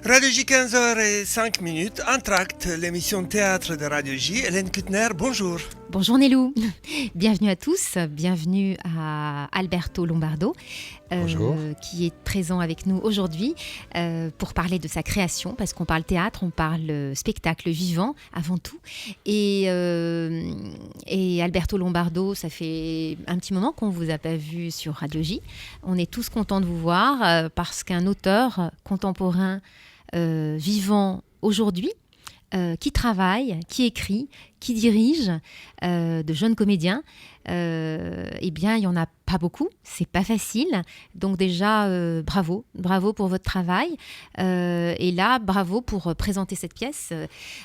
Radio J, 15h05, Entr'acte, l'émission théâtre de Radio J. Hélène Kuttner, bonjour. Bonjour Nélou, bienvenue à tous, bienvenue à Alberto Lombardo, qui est présent avec nous aujourd'hui pour parler de sa création, parce qu'on parle théâtre, on parle spectacle vivant avant tout. Et Alberto Lombardo, ça fait un petit moment qu'on ne vous a pas vu sur Radio J. On est tous contents de vous voir parce qu'un auteur contemporain vivant aujourd'hui, qui travaille, qui écrit, qui dirige, de jeunes comédiens, eh bien, il n'y en a pas beaucoup, c'est pas facile. Donc déjà, bravo pour votre travail. Et là, bravo pour présenter cette pièce.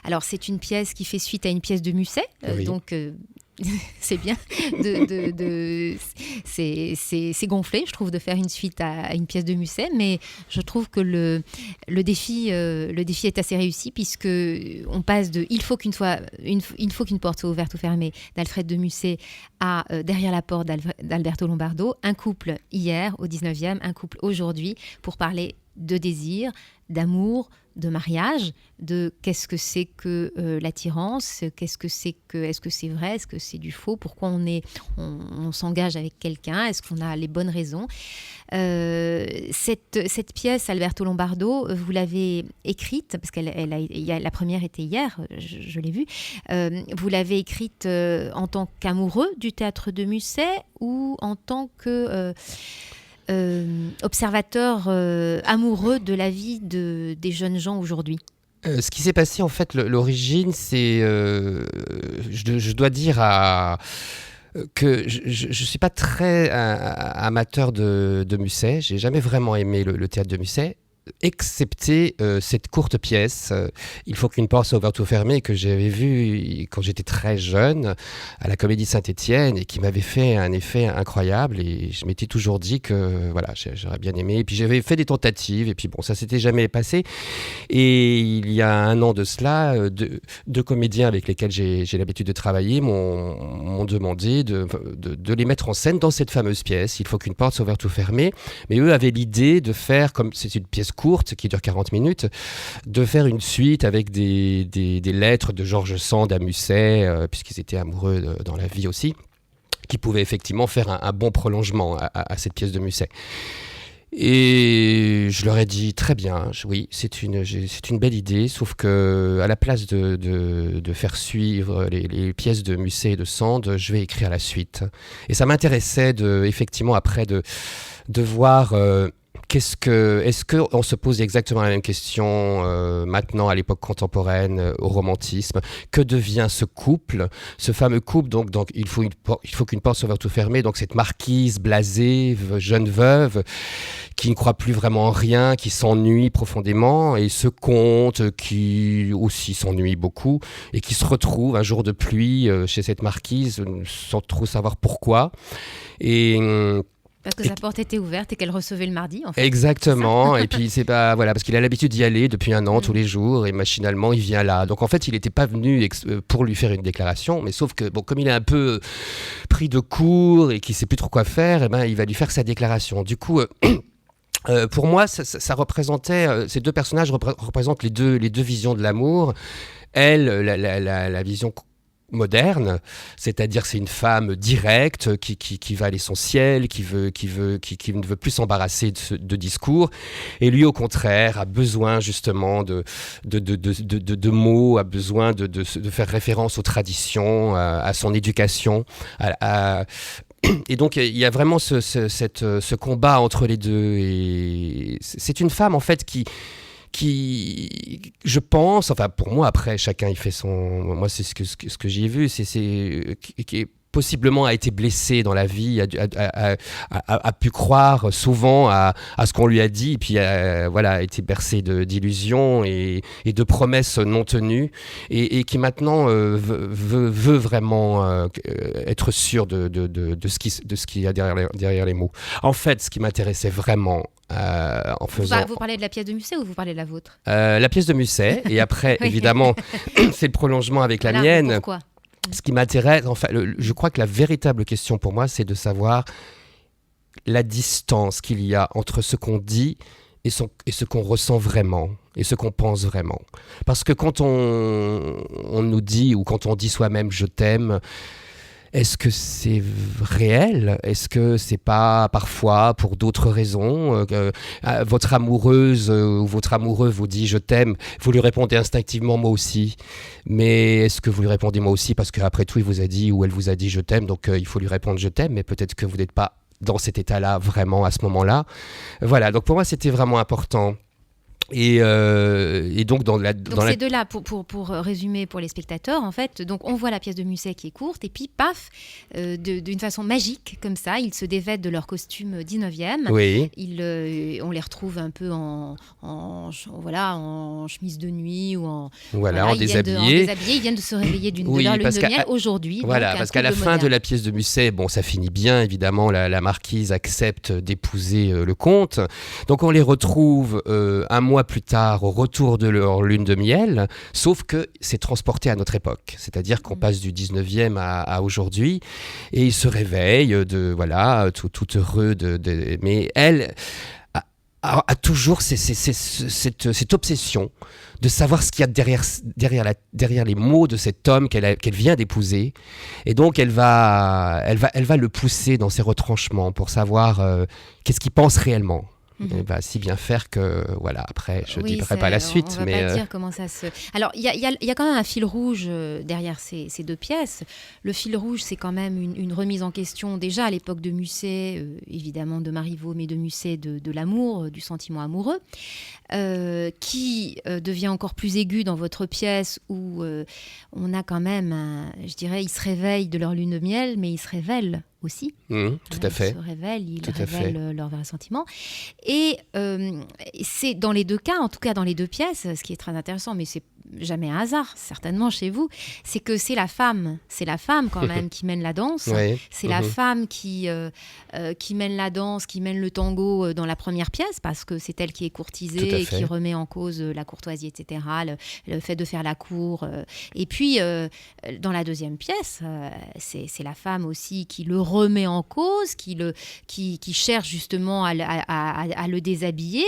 Alors, c'est une pièce qui fait suite à une pièce de Musset, Oui. donc... c'est bien, c'est gonflé, je trouve, de faire une suite à une pièce de Musset, mais je trouve que le défi est assez réussi, puisque on passe de il faut qu'une porte soit ouverte ou fermée d'Alfred de Musset à Derrière la porte d'Alberto Lombardo, un couple hier au 19e, un couple aujourd'hui, pour parler de désir, d'amour, de mariage, de qu'est-ce que c'est que l'attirance, est-ce que c'est vrai, est-ce que c'est du faux, pourquoi on s'engage avec quelqu'un, est-ce qu'on a les bonnes raisons. Cette pièce, Alberto Lombardo, vous l'avez écrite, parce que la première était hier, je l'ai vue, vous l'avez écrite en tant qu'amoureux du théâtre de Musset ou en tant que... observateur amoureux de la vie des jeunes gens aujourd'hui? Ce qui s'est passé, en fait, l'origine, c'est... je dois dire que je ne suis pas très amateur de Musset. J'ai jamais vraiment aimé le théâtre de Musset, excepté cette courte pièce, Il faut qu'une porte soit ouverte ou fermée, que j'avais vue quand j'étais très jeune à la Comédie Saint-Étienne et qui m'avait fait un effet incroyable, et je m'étais toujours dit que voilà, j'aurais bien aimé, et puis j'avais fait des tentatives et puis bon, ça s'était jamais passé. Et il y a un an de cela, deux comédiens avec lesquels j'ai l'habitude de travailler m'ont demandé de les mettre en scène dans cette fameuse pièce, Il faut qu'une porte soit ouverte ou fermée, mais eux avaient l'idée de faire, comme c'est une pièce courte qui dure 40 minutes, de faire une suite avec des lettres de George Sand à Musset, puisqu'ils étaient amoureux dans la vie aussi, qui pouvaient effectivement faire un bon prolongement à cette pièce de Musset. Et je leur ai dit très bien, oui, c'est une belle idée, sauf que à la place de faire suivre les pièces de Musset et de Sand, je vais écrire la suite. Et ça m'intéressait effectivement après de voir... Est-ce qu'on se pose exactement la même question maintenant, à l'époque contemporaine, au romantisme? Que devient ce couple, ce fameux couple? Donc il faut qu'une porte soit ouverte ou fermée. Donc cette marquise blasée, jeune veuve, qui ne croit plus vraiment en rien, qui s'ennuie profondément, et ce comte qui aussi s'ennuie beaucoup et qui se retrouve un jour de pluie chez cette marquise sans trop savoir pourquoi. Parce que sa porte était ouverte et qu'elle recevait le mardi, en fait. Exactement. Et puis c'est pas parce qu'il a l'habitude d'y aller depuis un an tous les jours, et machinalement il vient là. Donc en fait il n'était pas venu pour lui faire une déclaration, mais sauf que comme il est un peu pris de court et qu'il sait plus trop quoi faire, il va lui faire sa déclaration. Du coup. Pour moi, ça représentait, ces deux personnages représentent les deux visions de l'amour. Elle, la vision moderne, c'est-à-dire c'est une femme directe qui va à l'essentiel, qui ne veut plus s'embarrasser de discours, et lui au contraire a besoin justement de mots, a besoin de faire référence aux traditions, à son éducation, et donc il y a vraiment ce combat entre les deux, et c'est une femme en fait qui, je pense, enfin pour moi, après chacun il fait moi c'est ce que j'ai vu, qui possiblement a été blessé dans la vie, a pu croire souvent à ce qu'on lui a dit, et puis a été bercé d'illusions et de promesses non tenues, et qui maintenant veut vraiment être sûr de ce qu'il y a derrière les mots. En fait, ce qui m'intéressait vraiment en faisant... Vous parlez de la pièce de Musset ou vous parlez de la vôtre? La pièce de Musset, et après, Oui. évidemment, c'est le prolongement avec la mienne. Pourquoi? Ce qui m'intéresse, enfin, je crois que la véritable question pour moi, c'est de savoir la distance qu'il y a entre ce qu'on dit et ce qu'on ressent vraiment. et ce qu'on pense vraiment. Parce que quand on nous dit, ou quand on dit soi-même « je t'aime », est-ce que c'est réel ? Est-ce que c'est pas parfois pour d'autres raisons votre amoureuse ou votre amoureux vous dit je t'aime, vous lui répondez instinctivement moi aussi. Mais est-ce que vous lui répondez moi aussi parce qu'après tout il vous a dit ou elle vous a dit je t'aime, donc il faut lui répondre je t'aime, mais peut-être que vous n'êtes pas dans cet état-là vraiment à ce moment-là. Voilà, donc pour moi c'était vraiment important. Et donc donc ces deux-là, pour résumer pour les spectateurs, en fait, donc on voit la pièce de Musset qui est courte, et puis paf, d'une façon magique, comme ça, ils se dévêtent de leur costume 19e. Oui. On les retrouve un peu en chemise de nuit ou en déshabillé. Ils viennent de se réveiller de leur lune de miel aujourd'hui. Voilà, parce qu'à la fin de la pièce de Musset, bon, ça finit bien, évidemment, la marquise accepte d'épouser le comte. Donc on les retrouve un mois plus tard au retour de leur lune de miel, sauf que c'est transporté à notre époque, c'est-à-dire qu'on passe du 19e à aujourd'hui, et ils se réveillent tout heureux mais elle a toujours cette obsession de savoir ce qu'il y a derrière les mots de cet homme qu'elle vient d'épouser, et donc elle va le pousser dans ses retranchements pour savoir qu'est-ce qu'il pense réellement. Et si bien faire que, voilà, après, je ne dirai pas la suite. On va pas dire comment ça se... Alors, il y a quand même un fil rouge derrière ces deux pièces. Le fil rouge, c'est quand même une remise en question, déjà à l'époque de Musset, évidemment de Marivaux, mais de Musset, de l'amour, du sentiment amoureux, qui devient encore plus aigu dans votre pièce, où on a quand même, je dirais, ils se réveillent de leur lune de miel, mais ils se révèlent aussi. Tout à fait. Ils se révèlent leurs vrais sentiments. Et c'est dans les deux cas, en tout cas dans les deux pièces, ce qui est très intéressant, mais c'est jamais un hasard, certainement chez vous, c'est que c'est la femme quand même qui mène la danse. Oui. C'est la femme qui mène la danse, qui mène le tango dans la première pièce, parce que c'est elle qui est courtisée et qui remet en cause la courtoisie, etc., le fait de faire la cour. Et puis, dans la deuxième pièce, c'est la femme aussi qui le remet en cause, qui cherche justement à le déshabiller,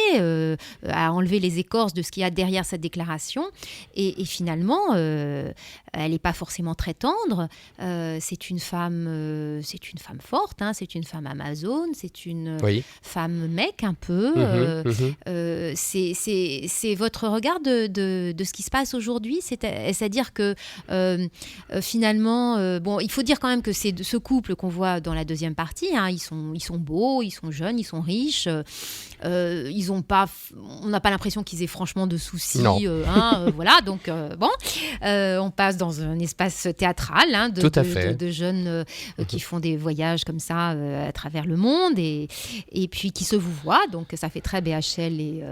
à enlever les écorces de ce qu'il y a derrière cette déclaration. Et finalement, elle n'est pas forcément très tendre. C'est une femme forte, hein, c'est une femme amazone, c'est une femme mec un peu. C'est votre regard de ce qui se passe aujourd'hui, c'est-à-dire que finalement, bon, il faut dire quand même que c'est ce couple qu'on voit dans la deuxième partie, hein, ils sont beaux, ils sont jeunes, ils sont riches. On n'a pas l'impression qu'ils aient franchement de soucis. Voilà, donc on passe dans un espace théâtral, hein, de jeunes qui font des voyages comme ça à travers le monde et puis qui se vouvoient, donc ça fait très BHL et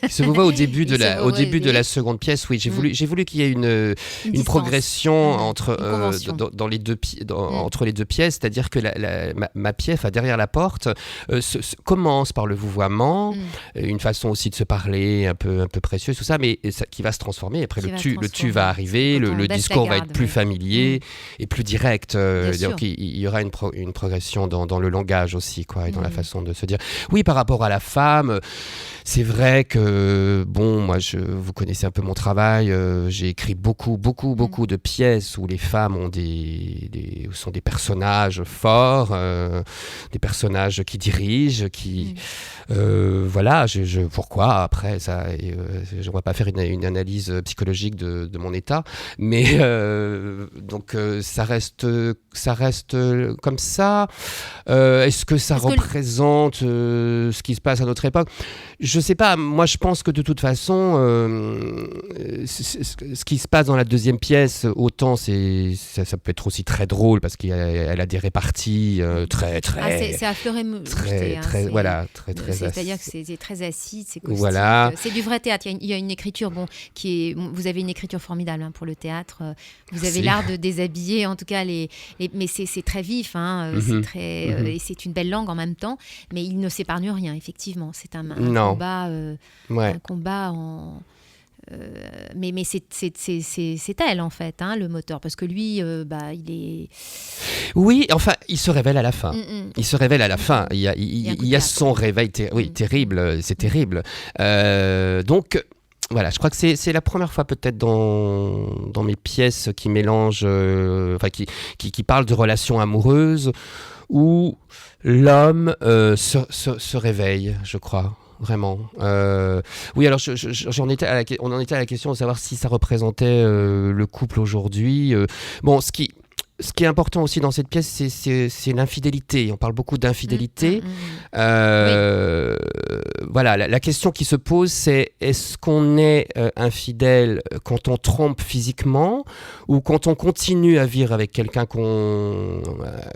qui se vouvoient au début de la seconde pièce. Oui, j'ai voulu qu'il y ait une progression entre les deux pièces, c'est-à-dire que ma pièce, derrière la porte, commence par le vouvoiement, une façon aussi de se parler un peu précieuse, tout ça, mais qui va se transformer. Après, le tu va arriver, le discours va être plus familier et plus direct. Donc, il y aura une progression dans le langage aussi, quoi, et dans la façon de se dire. Oui, par rapport à la femme, c'est vrai que, bon, moi, vous connaissez un peu mon travail. J'ai écrit beaucoup de pièces où les femmes sont des personnages forts, des personnages qui dirigent, qui... voilà, pourquoi après ça, je ne vais pas faire une analyse psychologique de mon état, mais donc ça reste comme ça. Est-ce que ça représente ce qui se passe à notre époque ? Je sais pas. Moi, je pense que de toute façon, ce qui se passe dans la deuxième pièce, autant ça peut être aussi très drôle parce qu'elle a des réparties très. C'est à fleur et moucheté, très. C'est-à-dire que c'est très acide, c'est caustique. Voilà. C'est du vrai théâtre. Il y a une écriture, vous avez une écriture formidable, hein, pour le théâtre. Vous avez l'art de déshabiller, en tout cas mais c'est très vif, hein, c'est très et c'est une belle langue en même temps, mais il ne s'épargne rien, effectivement. C'est un combat en mais c'est elle en fait, hein, le moteur, parce que lui il est... Oui, enfin il se révèle à la fin. Il se révèle à la fin. Il y a son réveil terrible, c'est terrible. Donc Voilà, je crois que c'est la première fois peut-être dans mes pièces qui mélangent, qui parlent de relations amoureuses où l'homme se réveille, je crois. Vraiment. Oui, alors on en était à la question de savoir si ça représentait le couple aujourd'hui. Bon, ce qui est important aussi dans cette pièce, c'est l'infidélité. On parle beaucoup d'infidélité. Voilà, la question qui se pose, c'est est-ce qu'on est infidèle quand on trompe physiquement ou quand on continue à vivre avec quelqu'un qu'on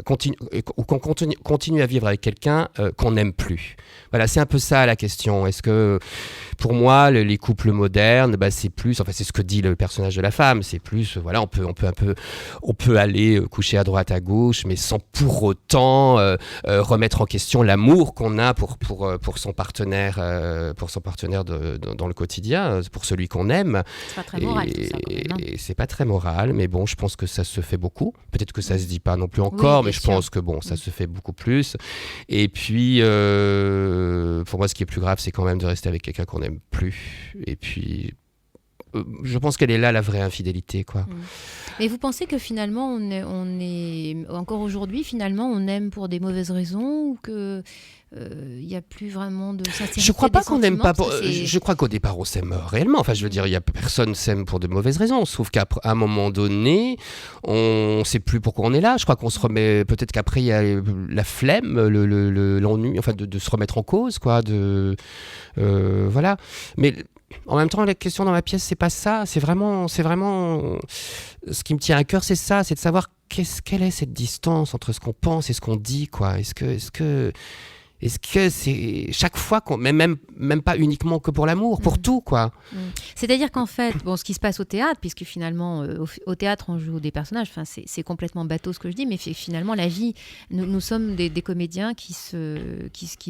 continue à vivre avec quelqu'un qu'on n'aime plus. Voilà, c'est un peu ça la question. Est-ce que, pour moi, les couples modernes, c'est plus, enfin c'est ce que dit le personnage de la femme, c'est plus, voilà, on peut aller coucher à droite à gauche, mais sans pour autant remettre en question l'amour qu'on a pour son partenaire, dans le quotidien, pour celui qu'on aime. C'est pas très moral tout ça, quand même, hein. Et c'est pas très moral, mais bon, je pense que ça se fait beaucoup. Peut-être que ça se dit pas non plus encore, mais je pense que bon, ça se fait beaucoup plus. Et puis, pour moi, ce qui est plus grave, c'est quand même de rester avec quelqu'un qu'on n'aime plus. Et puis, je pense qu'elle est là, la vraie infidélité, quoi. Mais vous pensez que finalement, on est encore aujourd'hui, finalement, on aime pour des mauvaises raisons ou que il n'y a plus vraiment de sincérité? Je crois pas qu'on n'aime pas. Je crois qu'au départ, on s'aime réellement. Enfin, je veux dire, personne s'aime pour de mauvaises raisons. Sauf qu'à un moment donné, on ne sait plus pourquoi on est là. Je crois qu'on se remet. Peut-être qu'après, il y a la flemme, l'ennui, enfin, de se remettre en cause, quoi. Voilà. Mais en même temps, la question dans ma pièce, c'est pas ça. C'est vraiment ce qui me tient à cœur, c'est ça, c'est de savoir quelle est cette distance entre ce qu'on pense et ce qu'on dit, quoi. Est-ce que c'est chaque fois même pas uniquement que pour l'amour, pour tout, quoi. C'est-à-dire qu'en fait, ce qui se passe au théâtre, puisque finalement au théâtre on joue des personnages, enfin c'est complètement bateau ce que je dis, mais finalement la vie, nous sommes des comédiens qui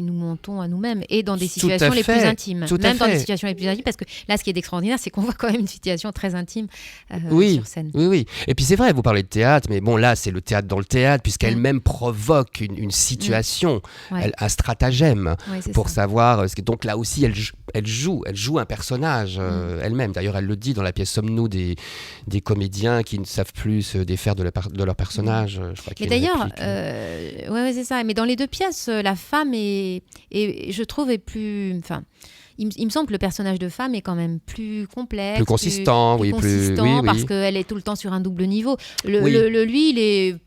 nous montons à nous-mêmes et dans des situations les plus intimes, même dans des situations les plus intimes, parce que là ce qui est extraordinaire, c'est qu'on voit quand même une situation très intime sur scène. Oui. Et puis c'est vrai, vous parlez de théâtre, mais bon là c'est le théâtre dans le théâtre, puisqu'elle-même provoque une situation. Ouais. Un stratagème pour savoir. Donc là aussi, elle joue un personnage elle-même. D'ailleurs, elle le dit dans la pièce Sommes-nous des comédiens qui ne savent plus se défaire de leur personnage. Je crois mais d'ailleurs, c'est ça. Mais dans les deux pièces, la femme je trouve, est plus. Enfin, il me semble que le personnage de femme est quand même plus complexe, plus consistant, parce qu'elle est tout le temps sur un double niveau. Lui,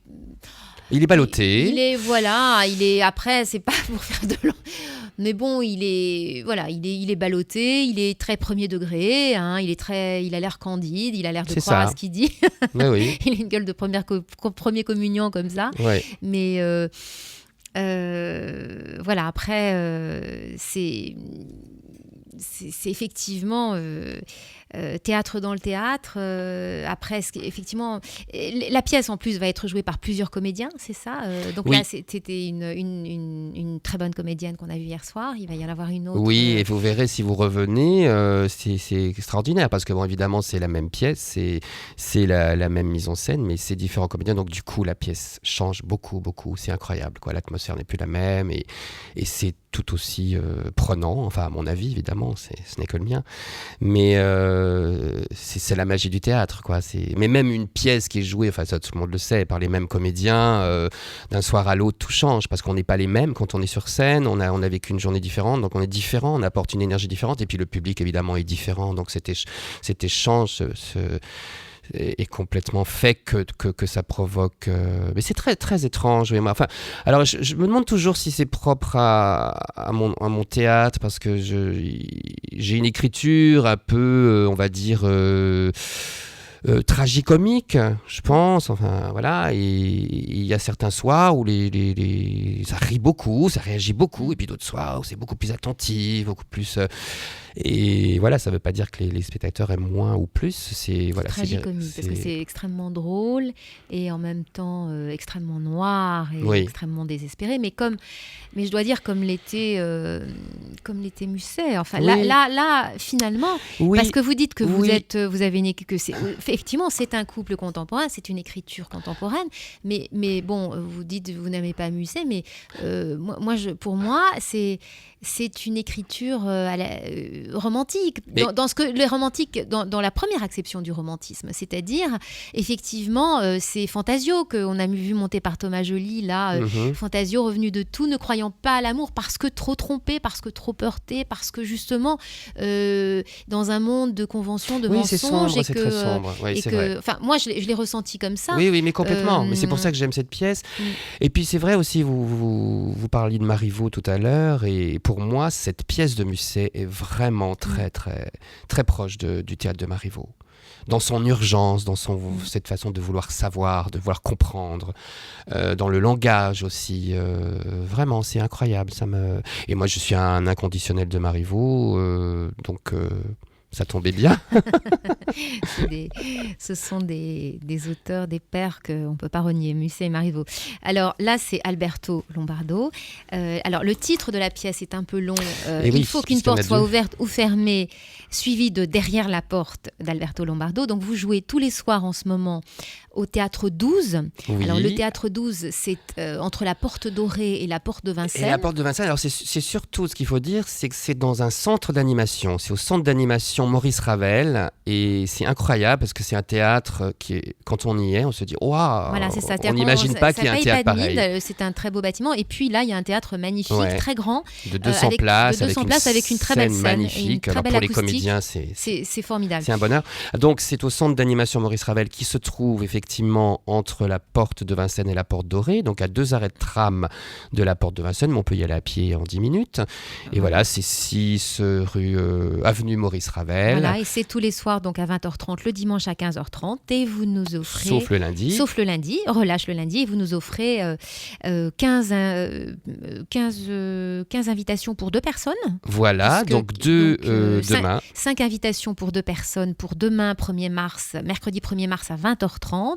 il est ballotté. Il est après, c'est pas pour faire de l'an. Mais bon, il est ballotté, il est très premier degré, hein, il a l'air candide, il a l'air de croire à ce qu'il dit. Oui. Il a une gueule de premier communion comme ça. Ouais. Mais après, c'est effectivement théâtre dans le théâtre. Après, effectivement, la pièce en plus va être jouée par plusieurs comédiens, c'est ça. Donc là, c'était une très bonne comédienne qu'on a vue hier soir. Il va y en avoir une autre. Oui, et vous verrez si vous revenez, c'est extraordinaire parce que bon, évidemment, c'est la même pièce, c'est la même mise en scène, mais c'est différents comédiens. Donc du coup, la pièce change beaucoup. C'est incroyable, quoi. L'atmosphère n'est plus la même et c'est tout aussi prenant. Enfin, à mon avis, évidemment, ce n'est que le mien. Mais c'est la magie du théâtre, quoi. Mais même une pièce qui est jouée, enfin ça tout le monde le sait, par les mêmes comédiens, d'un soir à l'autre, tout change parce qu'on n'est pas les mêmes quand on est sur scène. On a vécu une journée différente, donc on est différent, on apporte une énergie différente, et puis le public évidemment est différent. Donc cet échange est complètement fait que ça provoque. Mais c'est très très étrange. Oui, enfin, alors je me demande toujours si c'est propre à mon théâtre parce que j'ai une écriture un peu, on va dire. Tragicomique, je pense. Enfin, voilà. Et il y a certains soirs où ça rit beaucoup, ça réagit beaucoup, et puis d'autres soirs où c'est beaucoup plus attentif, beaucoup plus. Et voilà, ça ne veut pas dire que les spectateurs aiment moins ou plus. C'est tragicomique parce que c'est extrêmement drôle et en même temps extrêmement noir et extrêmement désespéré. Mais je dois dire comme l'était Musset. Enfin, là, finalement, parce que vous dites que vous avez une que c'est effectivement c'est un couple contemporain, c'est une écriture contemporaine. Mais bon, vous dites vous n'aimez pas Musset, mais pour moi c'est une écriture romantique, Mais- dans ce que les romantiques, dans la première acception du romantisme, c'est-à-dire effectivement c'est Fantasio qu'on a vu monter par Thomas Joly là, Fantasio revenu de tout, ne croyant pas à l'amour parce que trop trompé, parce que trop heurté, parce que justement dans un monde de conventions, de Oui, c'est mensonges sombre, c'est très sombre. Oui, et c'est que, vrai. enfin moi je l'ai ressenti comme ça. Oui, mais complètement. Mais c'est pour ça que j'aime cette pièce. Et puis c'est vrai aussi, vous parliez de Marivaux tout à l'heure, et pour moi, cette pièce de Musset est vraiment très, très, très proche du théâtre de Marivaux. Dans son urgence, dans cette façon de vouloir savoir, de vouloir comprendre, dans le langage aussi. Vraiment, c'est incroyable. Et moi, je suis un inconditionnel de Marivaux, donc ça tombait bien. Ce sont des auteurs, des pères qu'on ne peut pas renier, Musset et Marivaux. Alors là, c'est Alberto Lombardo. Alors le titre de la pièce est un peu long. Il faut qu'une porte soit ouverte ou fermée, suivie de Derrière la porte d'Alberto Lombardo. Donc vous jouez tous les soirs en ce moment au Théâtre 12. Oui. Alors le Théâtre 12, c'est entre la Porte Dorée et la Porte de Vincennes. Et la Porte de Vincennes, alors c'est surtout, ce qu'il faut dire, c'est que c'est dans un centre d'animation. C'est au centre d'animation Maurice Ravel, et c'est incroyable parce que c'est un théâtre qui, quand on y est, on se dit waouh, voilà, c'est ça. On n'imagine pas qu'il y a un théâtre pareil. C'est un très beau bâtiment, et puis là il y a un théâtre magnifique, très grand, de 200 places, avec une très belle scène magnifique. Une très belle pour acoustique. Les comédiens, c'est formidable. C'est un bonheur. Donc c'est au centre d'animation Maurice Ravel, qui se trouve effectivement entre la Porte de Vincennes et la Porte Dorée, donc à 2 arrêts de tram de la Porte de Vincennes, mais on peut y aller à pied en 10 minutes. Et voilà, c'est 6 rue avenue Maurice Ravel. Voilà, et c'est tous les soirs, donc à 20h30, le dimanche à 15h30, et vous nous offrez... Sauf le lundi, relâche le lundi, et vous nous offrez 15 invitations pour 2 personnes. Voilà, donc demain. 5 invitations pour 2 personnes pour demain, mercredi 1er mars à 20h30.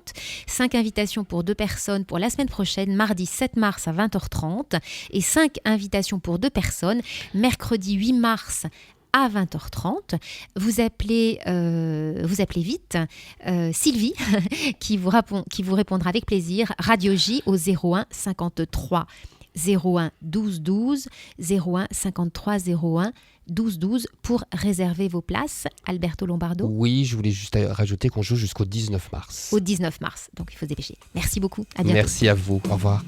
5 invitations pour 2 personnes pour la semaine prochaine, mardi 7 mars à 20h30. Et 5 invitations pour 2 personnes, mercredi 8 mars à 20h30. Vous appelez vite Sylvie qui vous répondra avec plaisir. Radio J au 01 53 01 12 12 01 53 01 12 12 pour réserver vos places. Alberto Lombardo. Oui, je voulais juste rajouter qu'on joue jusqu'au 19 mars. Au 19 mars, donc il faut se dépêcher. Merci beaucoup, à bientôt. Merci à vous, au revoir.